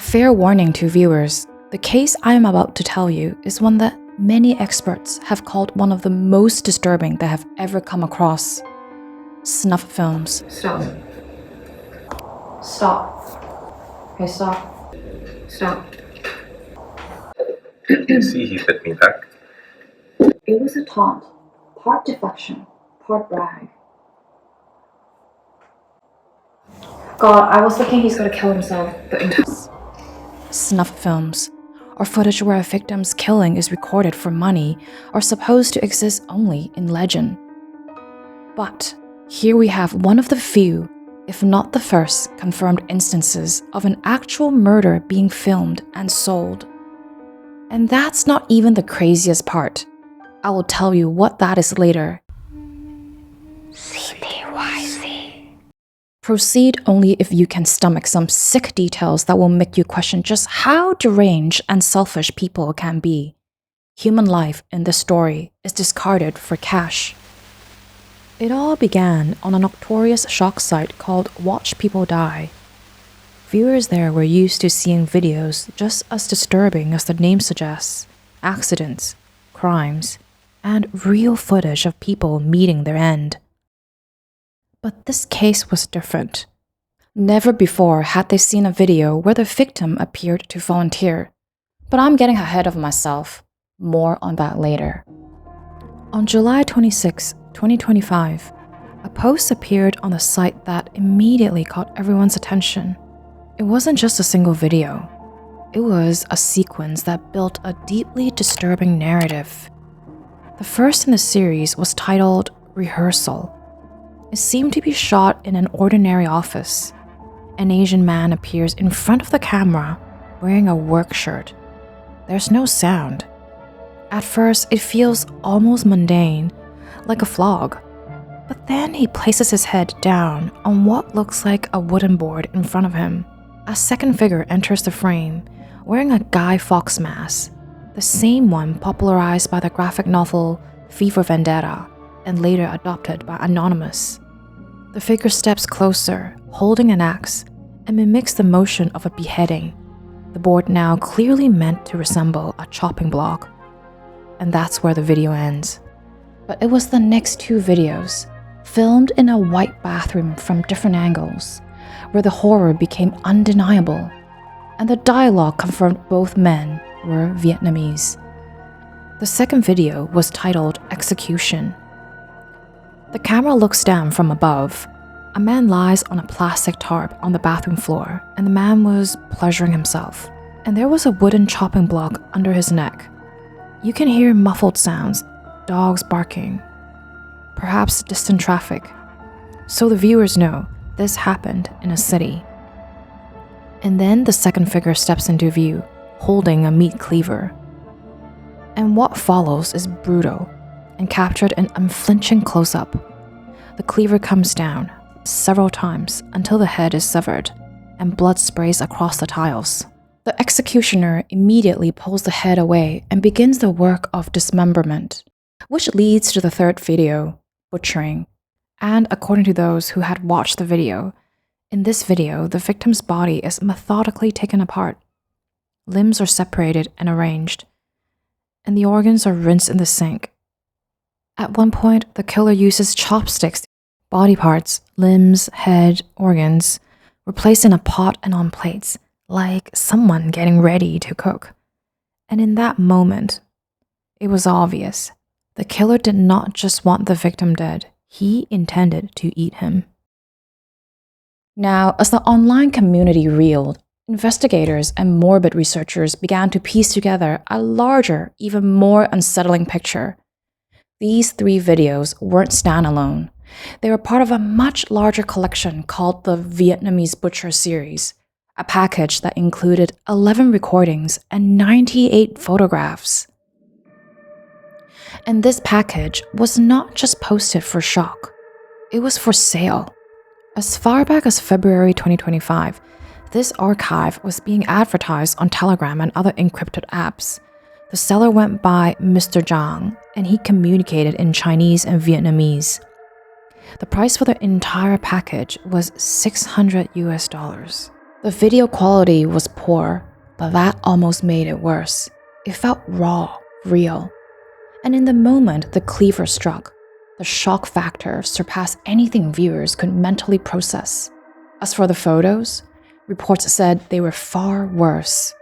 Fair warning to viewers, the case I am about to tell you is one that many experts have called one of the most disturbing they have ever come across. Snuff films. Stop. Stop. Okay, stop. Stop. You see, he hit me back. It was a taunt. Part deflection, part brag. God, I was thinking he's gonna kill himself, but Snuff films, or footage where a victim's killing is recorded for money, are supposed to exist only in legend. But here we have one of the few, if not the first, confirmed instances of an actual murder being filmed and sold. And that's not even the craziest part. I will tell you what that is later. CTYC. Proceed only if you can stomach some sick details that will make you question just how deranged and selfish people can be. Human life in this story is discarded for cash. It all began on a notorious shock site called Watch People Die. Viewers there were used to seeing videos just as disturbing as the name suggests: accidents, crimes, and real footage of people meeting their end. But this case was different. Never before had they seen a video where the victim appeared to volunteer. But I'm getting ahead of myself. More on that later. On July 26, 2025, a post appeared on the site that immediately caught everyone's attention. It wasn't just a single video. It was a sequence that built a deeply disturbing narrative. The first in the series was titled Rehearsal. It seemed to be shot in an ordinary office. An Asian man appears in front of the camera wearing a work shirt. There's no sound. At first, it feels almost mundane, like a vlog. But then he places his head down on what looks like a wooden board in front of him. A second figure enters the frame, wearing a Guy Fawkes mask, the same one popularized by the graphic novel V for Vendetta and later adopted by Anonymous. The figure steps closer, holding an axe, and mimics the motion of a beheading, the board now clearly meant to resemble a chopping block. And that's where the video ends. But it was the next two videos, filmed in a white bathroom from different angles, where the horror became undeniable, and the dialogue confirmed both men were Vietnamese. The second video was titled Execution. The camera looks down from above. A man lies on a plastic tarp on the bathroom floor, and the man was pleasuring himself, and there was a wooden chopping block under his neck. You can hear muffled sounds, dogs barking, perhaps distant traffic. So the viewers know this happened in a city. And then the second figure steps into view, holding a meat cleaver. And what follows is brutal and captured in unflinching close-up. The cleaver comes down several times until the head is severed and blood sprays across the tiles. The executioner immediately pulls the head away and begins the work of dismemberment, which leads to the third video, butchering. And according to those who had watched the video, in this video, the victim's body is methodically taken apart. Limbs are separated and arranged, and the organs are rinsed in the sink. At one point, the killer uses chopsticks. Body parts, limbs, head, organs were placed in a pot and on plates, like someone getting ready to cook. And in that moment, it was obvious. The killer did not just want the victim dead, he intended to eat him. Now, as the online community reeled, investigators and morbid researchers began to piece together a larger, even more unsettling picture. These three videos weren't standalone. They were part of a much larger collection called the Vietnamese Butcher series, a package that included 11 recordings and 98 photographs. And this package was not just posted for shock, it was for sale. As far back as February 2025, this archive was being advertised on Telegram and other encrypted apps. The seller went by Mr. Zhang, and he communicated in Chinese and Vietnamese. The price for the entire package was $600 US. The video quality was poor, but that almost made it worse. It felt raw, real. And in the moment the cleaver struck, the shock factor surpassed anything viewers could mentally process. As for the photos, reports said they were far worse.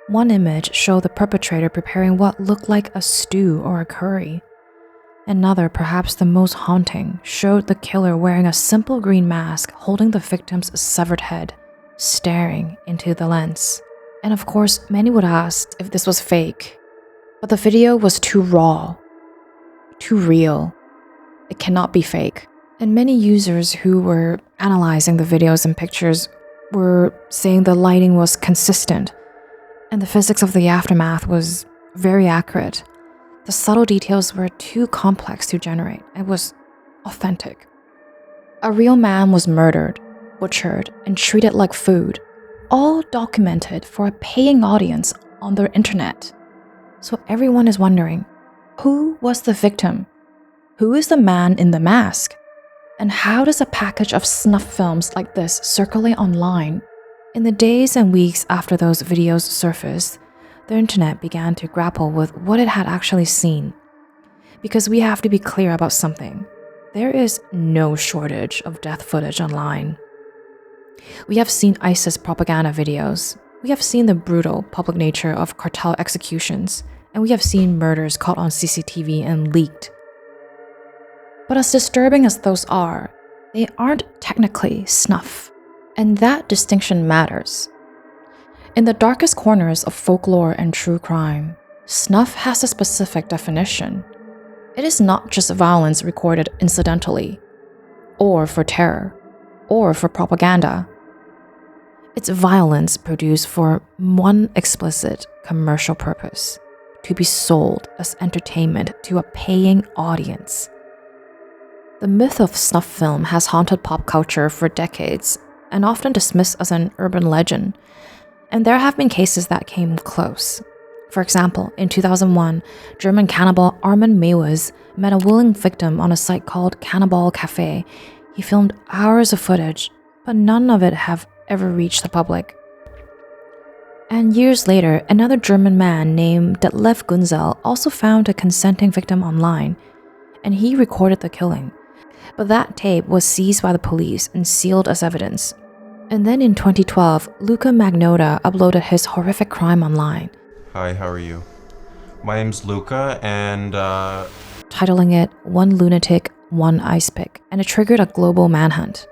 One image showed the perpetrator preparing what looked like a stew or a curry. Another, perhaps the most haunting, showed the killer wearing a simple green mask holding the victim's severed head, staring into the lens. And of course, many would ask if this was fake. But the video was too raw, too real. It cannot be fake. And many users who were analyzing the videos and pictures were saying the lighting was consistent and the physics of the aftermath was very accurate. The subtle details were too complex to generate. It was authentic. A real man was murdered, butchered, and treated like food, all documented for a paying audience on the internet. So everyone is wondering, who was the victim? Who is the man in the mask? And how does a package of snuff films like this circulate online? In the days and weeks after those videos surfaced, the internet began to grapple with what it had actually seen. Because we have to be clear about something. There is no shortage of death footage online. We have seen ISIS propaganda videos. We have seen the brutal public nature of cartel executions. And we have seen murders caught on CCTV and leaked. But as disturbing as those are, they aren't technically snuff. And that distinction matters. In the darkest corners of folklore and true crime, snuff has a specific definition. It is not just violence recorded incidentally, or for terror, or for propaganda. It's violence produced for one explicit commercial purpose, to be sold as entertainment to a paying audience. The myth of snuff film has haunted pop culture for decades and often dismissed as an urban legend, and there have been cases that came close. For example, in 2001, German cannibal Armin Mewes met a willing victim on a site called Cannibal Cafe. He filmed hours of footage, but none of it have ever reached the public. And years later, another German man named Detlef Gunzel also found a consenting victim online, and he recorded the killing. But that tape was seized by the police and sealed as evidence. And then in 2012, Luca Magnotta uploaded his horrific crime online. Hi, how are you? My name's Luca, and titling it One Lunatic, One Ice Pick, and it triggered a global manhunt.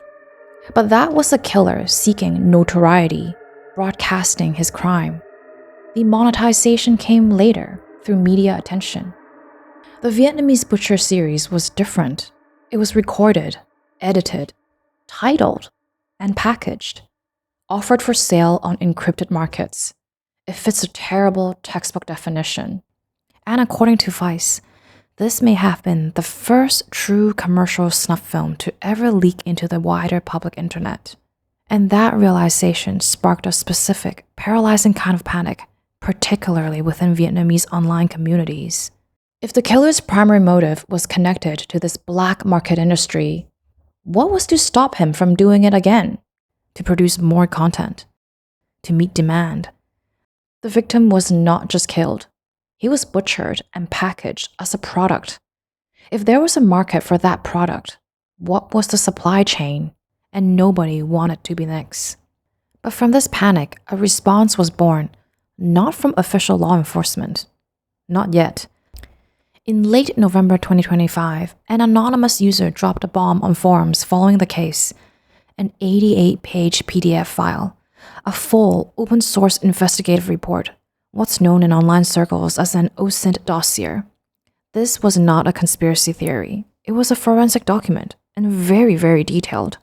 But that was the killer seeking notoriety, broadcasting his crime. The monetization came later through media attention. The Vietnamese Butcher series was different. It was recorded, edited, titled, and packaged, offered for sale on encrypted markets. It fits a terrible textbook definition. And according to Vice, this may have been the first true commercial snuff film to ever leak into the wider public internet. And that realization sparked a specific, paralyzing kind of panic, particularly within Vietnamese online communities. If the killer's primary motive was connected to this black market industry, what was to stop him from doing it again? To produce more content? To meet demand? The victim was not just killed. He was butchered and packaged as a product. If there was a market for that product, what was the supply chain? And nobody wanted to be next. But from this panic, a response was born, not from official law enforcement. Not yet. In late November 2025, an anonymous user dropped a bomb on forums following the case, an 88-page PDF file, a full open-source investigative report, what's known in online circles as an OSINT dossier. This was not a conspiracy theory. It was a forensic document, and very, very detailed.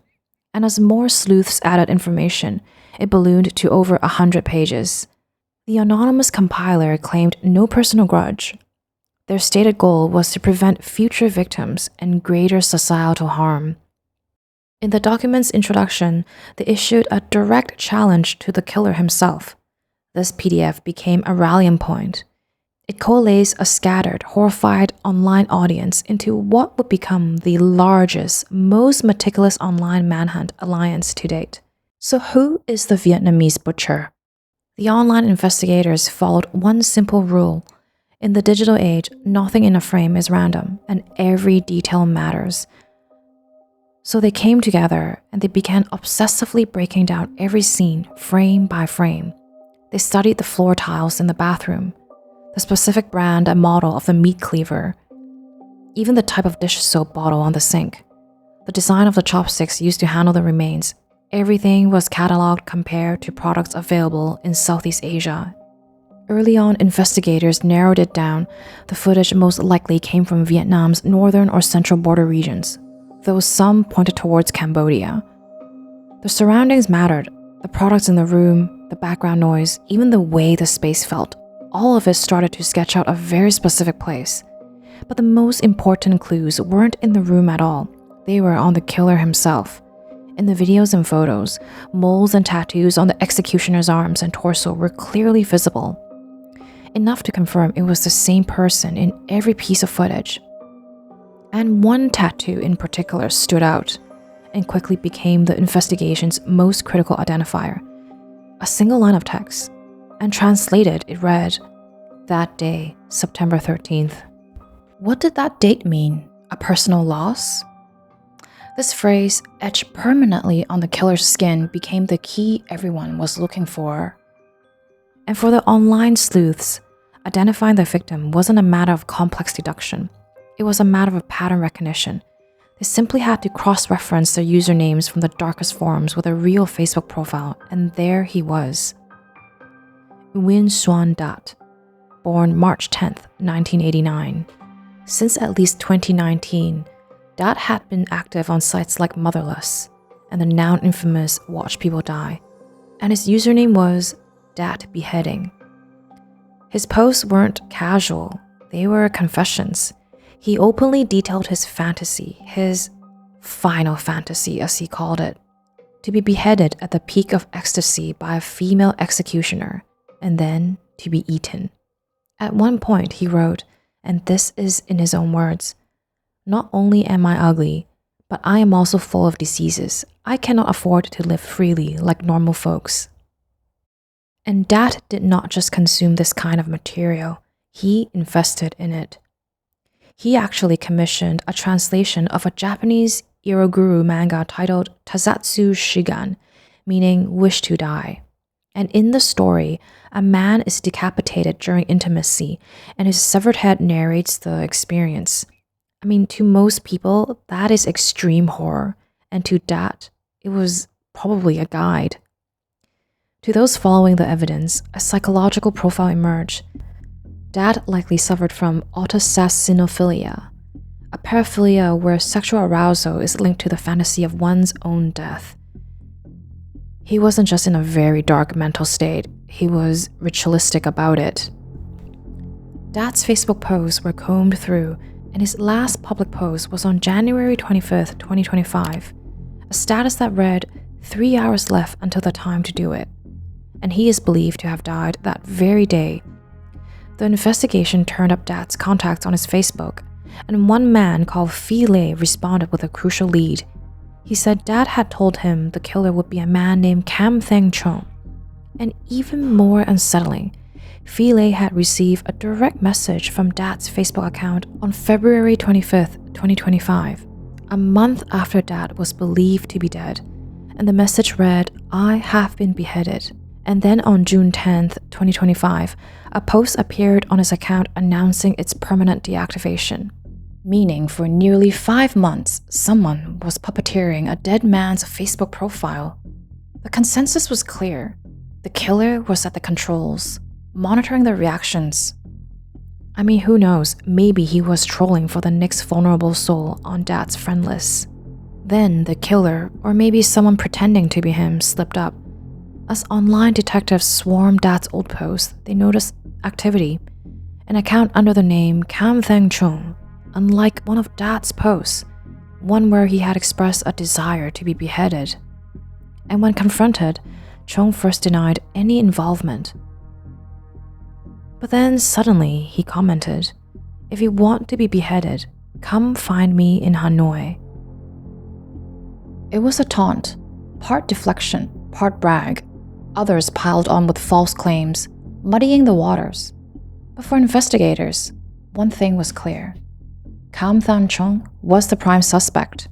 And as more sleuths added information, it ballooned to over 100 pages. The anonymous compiler claimed no personal grudge. Their stated goal was to prevent future victims and greater societal harm. In the document's introduction, they issued a direct challenge to the killer himself. This PDF became a rallying point. It coalesced a scattered, horrified online audience into what would become the largest, most meticulous online manhunt alliance to date. So who is the Vietnamese butcher? The online investigators followed one simple rule. In the digital age, nothing in a frame is random, and every detail matters. So they came together and they began obsessively breaking down every scene, frame by frame. They studied the floor tiles in the bathroom, the specific brand and model of the meat cleaver, even the type of dish soap bottle on the sink, the design of the chopsticks used to handle the remains. Everything was cataloged compared to products available in Southeast Asia. Early on, investigators narrowed it down. The footage most likely came from Vietnam's northern or central border regions, though some pointed towards Cambodia. The surroundings mattered. The products in the room, the background noise, even the way the space felt. All of it started to sketch out a very specific place. But the most important clues weren't in the room at all. They were on the killer himself. In the videos and photos, moles and tattoos on the executioner's arms and torso were clearly visible. Enough to confirm it was the same person in every piece of footage. And one tattoo in particular stood out and quickly became the investigation's most critical identifier. A single line of text, and translated it read, "That day, September 13th. What did that date mean? A personal loss? This phrase, etched permanently on the killer's skin, became the key everyone was looking for. And for the online sleuths, identifying the victim wasn't a matter of complex deduction. It was a matter of pattern recognition. They simply had to cross-reference their usernames from the darkest forums with a real Facebook profile, and there he was. Nguyen Xuân Dat, born March 10th, 1989. Since at least 2019, Dat had been active on sites like Motherless and the now infamous Watch People Die, and his username was Dat Beheading. His posts weren't casual, they were confessions. He openly detailed his fantasy, his final fantasy as he called it, to be beheaded at the peak of ecstasy by a female executioner, and then to be eaten. At one point he wrote, and this is in his own words, "Not only am I ugly, but I am also full of diseases. I cannot afford to live freely like normal folks." And Dat did not just consume this kind of material, he invested in it. He actually commissioned a translation of a Japanese Iroguru manga titled Tazatsu Shigan, meaning wish to die. And in the story, a man is decapitated during intimacy, and his severed head narrates the experience. I mean, to most people, that is extreme horror, and to Dat, it was probably a guide. To those following the evidence, a psychological profile emerged. Dat likely suffered from autosassinophilia, a paraphilia where sexual arousal is linked to the fantasy of one's own death. He wasn't just in a very dark mental state, he was ritualistic about it. Dat's Facebook posts were combed through, and his last public post was on January 25th, 2025, a status that read, 3 hours left until the time to do it, and he is believed to have died that very day. The investigation turned up Dat's contacts on his Facebook, and one man called Phi Lei responded with a crucial lead. He said Dat had told him the killer would be a man named Cam Thang Chong. And even more unsettling, Phi Lei had received a direct message from Dat's Facebook account on February 25th, 2025, a month after Dat was believed to be dead, and the message read, "I have been beheaded." And then on June 10th, 2025, a post appeared on his account announcing its permanent deactivation. Meaning for nearly 5 months, someone was puppeteering a dead man's Facebook profile. The consensus was clear. The killer was at the controls, monitoring the reactions. I mean, who knows, maybe he was trolling for the next vulnerable soul on Dat's friend list. Then the killer, or maybe someone pretending to be him, slipped up. As online detectives swarmed Dat's old posts, they noticed activity. An account under the name Cam Thang Chong, unlike one of Dat's posts, one where he had expressed a desire to be beheaded. And when confronted, Chong first denied any involvement. But then suddenly he commented, "If you want to be beheaded, come find me in Hanoi." It was a taunt, part deflection, part brag, others piled on with false claims, muddying the waters. But for investigators, one thing was clear. Kam Thang Chung was the prime suspect.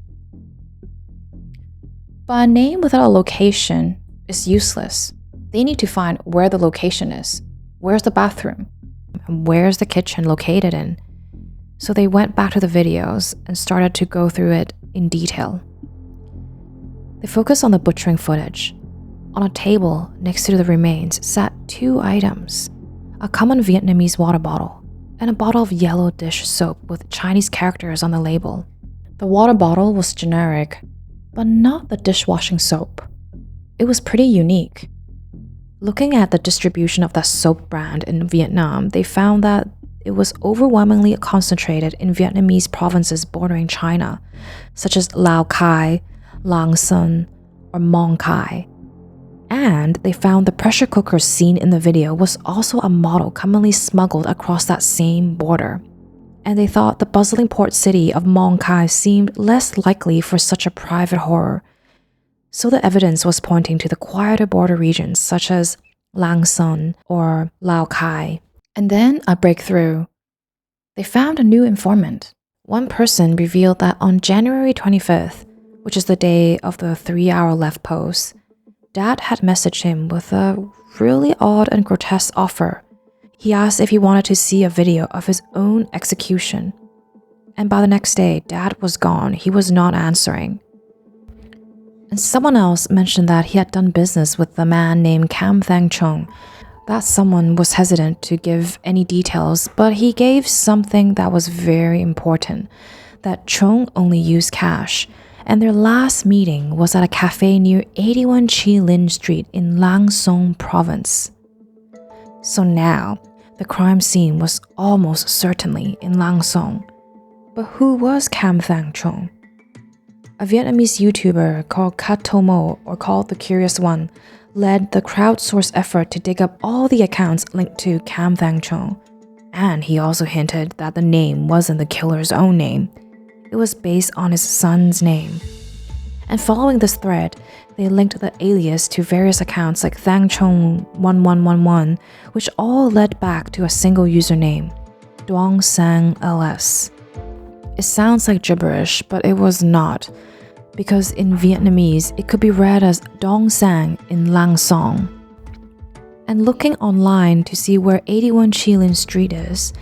But a name without a location is useless. They need to find where the location is. Where's the bathroom? And where's the kitchen located in? So they went back to the videos and started to go through it in detail. They focused on the butchering footage. On a table next to the remains sat 2 items, a common Vietnamese water bottle and a bottle of yellow dish soap with Chinese characters on the label. The water bottle was generic, but not the dishwashing soap. It was pretty unique. Looking at the distribution of that soap brand in Vietnam, they found that it was overwhelmingly concentrated in Vietnamese provinces bordering China, such as Lao Cai, Lang Son, or Mong Cai. And they found the pressure cooker seen in the video was also a model commonly smuggled across that same border. And they thought the bustling port city of Mong Cai seemed less likely for such a private horror. So the evidence was pointing to the quieter border regions such as Lang Son or Lao Cai. And then a breakthrough. They found a new informant. One person revealed that on January 25th, which is the day of the 3-hour left post, Dad had messaged him with a really odd and grotesque offer. He asked if he wanted to see a video of his own execution. And by the next day, Dad was gone. He was not answering. And someone else mentioned that he had done business with a man named Kam Thang Chung. That someone was hesitant to give any details, but he gave something that was very important, that Chung only used cash, and their last meeting was at a cafe near 81 Chi Lin Street in Lang Son province. So now, the crime scene was almost certainly in Lang Son. But who was Kam Thang Chung? A Vietnamese YouTuber called Kat Tomo, or called The Curious One, led the crowdsourced effort to dig up all the accounts linked to Kam Thang Chung. And he also hinted that the name wasn't the killer's own name. It was based on his son's name. And following this thread, they linked the alias to various accounts like Thang Chung 1111, which all led back to a single username, Duong Sang LS. It sounds like gibberish, but it was not, because in Vietnamese, it could be read as Dong Sang in Lang Son. And looking online to see where 81 Chi Lin Street is,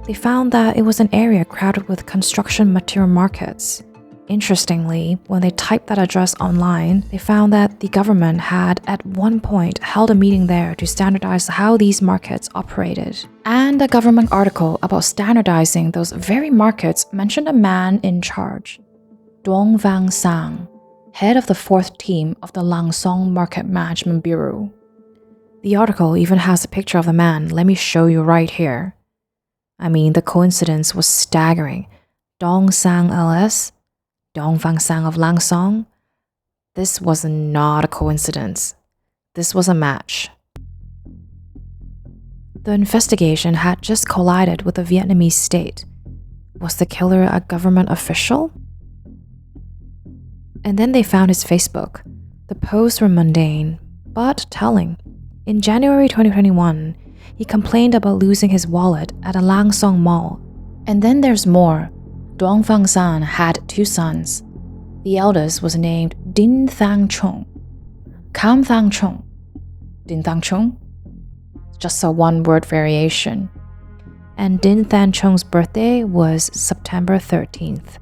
they found that it was an area crowded with construction material markets. Interestingly, when they typed that address online, they found that the government had at one point held a meeting there to standardize how these markets operated. And a government article about standardizing those very markets mentioned a man in charge, Duong Vang Sang, head of the 4th team of the Lang Son Market Management Bureau. The article even has a picture of the man. Let me show you right here. I mean, the coincidence was staggering. Dong Sang LS, Dong Vang Sang of Lang Son. This was not a coincidence. This was a match. The investigation had just collided with the Vietnamese state. Was the killer a government official? And then they found his Facebook. The posts were mundane, but telling. In January 2021, he complained about losing his wallet at a Lang Son mall. And then there's more. Duong Vang Sang had 2 sons. The eldest was named Din Thang Chung. Kam Thang Chung. Din Thang Chung? Just a one-word variation. And Din Thang Chung's birthday was September 13th.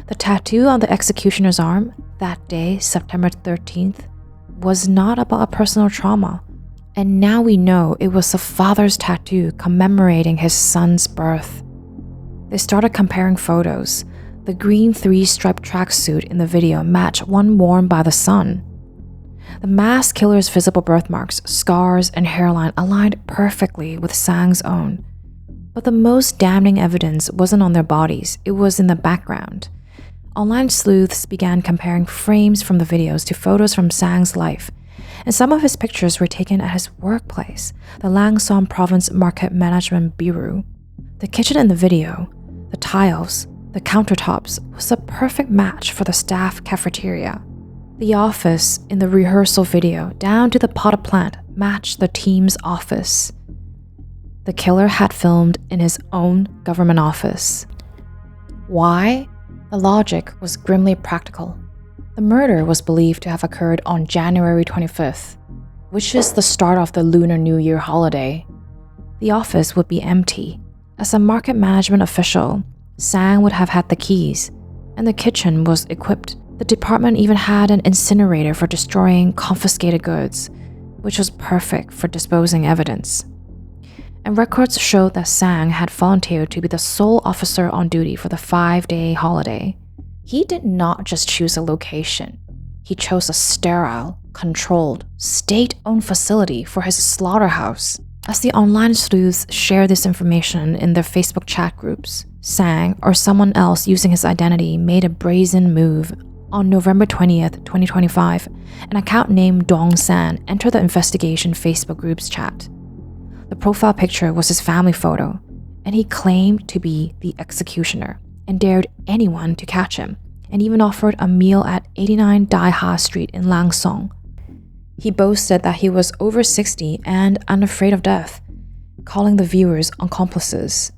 The tattoo on the executioner's arm that day, September 13th, was not about a personal trauma. And now we know it was a father's tattoo commemorating his son's birth. They started comparing photos. The green 3-striped tracksuit in the video matched one worn by the son. The masked killer's visible birthmarks, scars, and hairline aligned perfectly with Sang's own. But the most damning evidence wasn't on their bodies, it was in the background. Online sleuths began comparing frames from the videos to photos from Sang's life, and some of his pictures were taken at his workplace, the Lang Son Province Market Management Bureau. The kitchen in the video, the tiles, the countertops was a perfect match for the staff cafeteria. The office in the rehearsal video, down to the potted plant, matched the team's office. The killer had filmed in his own government office. Why? The logic was grimly practical. The murder was believed to have occurred on January 25th, which is the start of the Lunar New Year holiday. The office would be empty. As a market management official, Sáng would have had the keys, and the kitchen was equipped. The department even had an incinerator for destroying confiscated goods, which was perfect for disposing evidence. And records showed that Sáng had volunteered to be the sole officer on duty for the 5-day holiday. He did not just choose a location. He chose a sterile, controlled, state-owned facility for his slaughterhouse. As the online sleuths shared this information in their Facebook chat groups, Sáng, or someone else using his identity, made a brazen move. On November 20th, 2025, an account named Dong San entered the investigation Facebook group's chat. The profile picture was his family photo, and he claimed to be the executioner and dared anyone to catch him, and even offered a meal at 89 Dai Ha Street in Lang Song. He boasted that he was over 60 and unafraid of death, calling the viewers accomplices.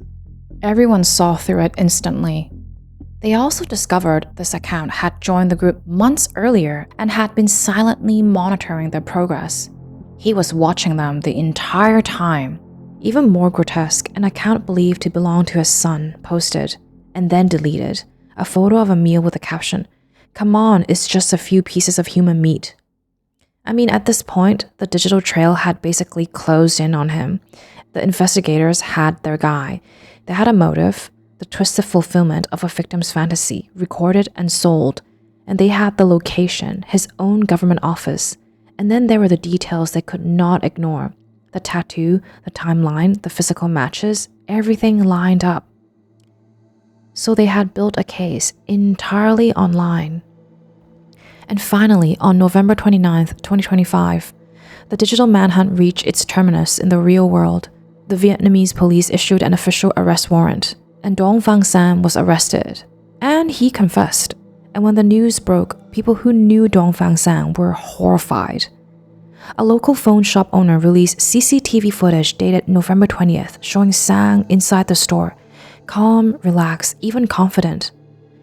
Everyone saw through it instantly. They also discovered this account had joined the group months earlier and had been silently monitoring their progress. He was watching them the entire time. Even more grotesque, an account believed to belong to his son posted, and then deleted, a photo of a meal with the caption, "Come on, it's just a few pieces of human meat." I mean, at this point, the digital trail had basically closed in on him. The investigators had their guy. They had a motive, the twisted fulfillment of a victim's fantasy, recorded and sold, and they had the location, his own government office, and then there were the details they could not ignore. The tattoo, the timeline, the physical matches, everything lined up. So they had built a case entirely online. And finally, on November 29th, 2025, the digital manhunt reached its terminus in the real world. The Vietnamese police issued an official arrest warrant, and Dong Phang Sam was arrested. And he confessed. And when the news broke, people who knew Dong Phang Sam were horrified. A local phone shop owner released CCTV footage dated November 20th, showing Sang inside the store, calm, relaxed, even confident.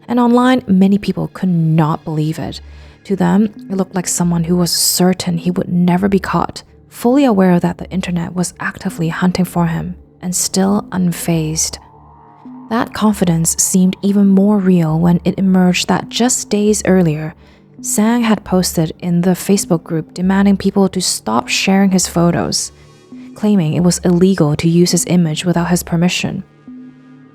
And online, many people could not believe it. To them, it looked like someone who was certain he would never be caught, fully aware that the internet was actively hunting for him, and still unfazed. That confidence seemed even more real when it emerged that just days earlier, Sang had posted in the Facebook group demanding people to stop sharing his photos, claiming it was illegal to use his image without his permission.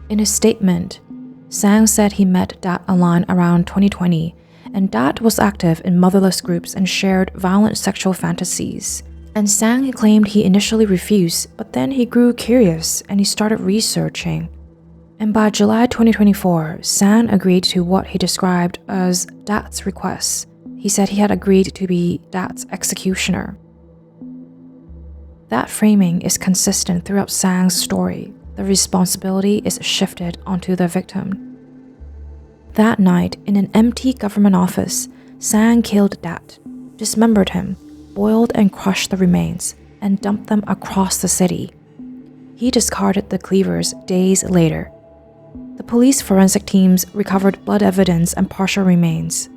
In his statement, Sang said he met Dat online around 2020, and Dat was active in motherless groups and shared violent sexual fantasies. And Sang claimed he initially refused, but then he grew curious and he started researching. And by July 2024, Sang agreed to what he described as Dat's request. He said he had agreed to be Dat's executioner. That framing is consistent throughout Sang's story. The responsibility is shifted onto the victim. That night, in an empty government office, Sang killed Dat, dismembered him, boiled and crushed the remains, and dumped them across the city. He discarded the cleavers days later. The police forensic teams recovered blood evidence and partial remains,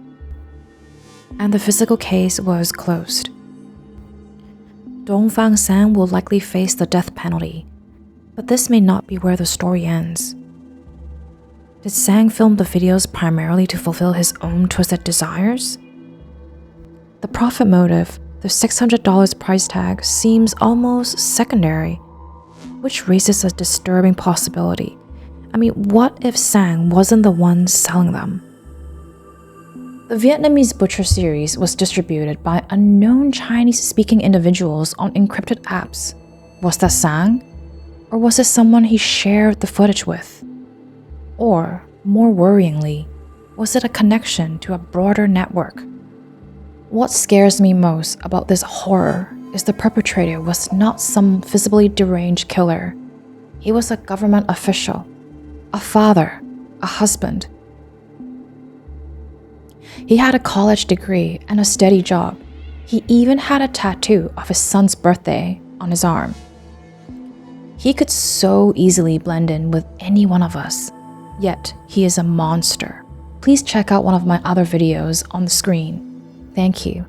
and the physical case was closed. Dong Phang Sang will likely face the death penalty, but this may not be where the story ends. Did Sang film the videos primarily to fulfill his own twisted desires? The profit motive, the $600 price tag, seems almost secondary, which raises a disturbing possibility. I mean, what if Sang wasn't the one selling them? The Vietnamese Butcher series was distributed by unknown Chinese-speaking individuals on encrypted apps. Was that Sang? Or was it someone he shared the footage with? Or, more worryingly, was it a connection to a broader network? What scares me most about this horror is the perpetrator was not some visibly deranged killer. He was a government official, a father, a husband. He had a college degree and a steady job. He even had a tattoo of his son's birthday on his arm. He could so easily blend in with any one of us, yet he is a monster. Please check out one of my other videos on the screen. Thank you.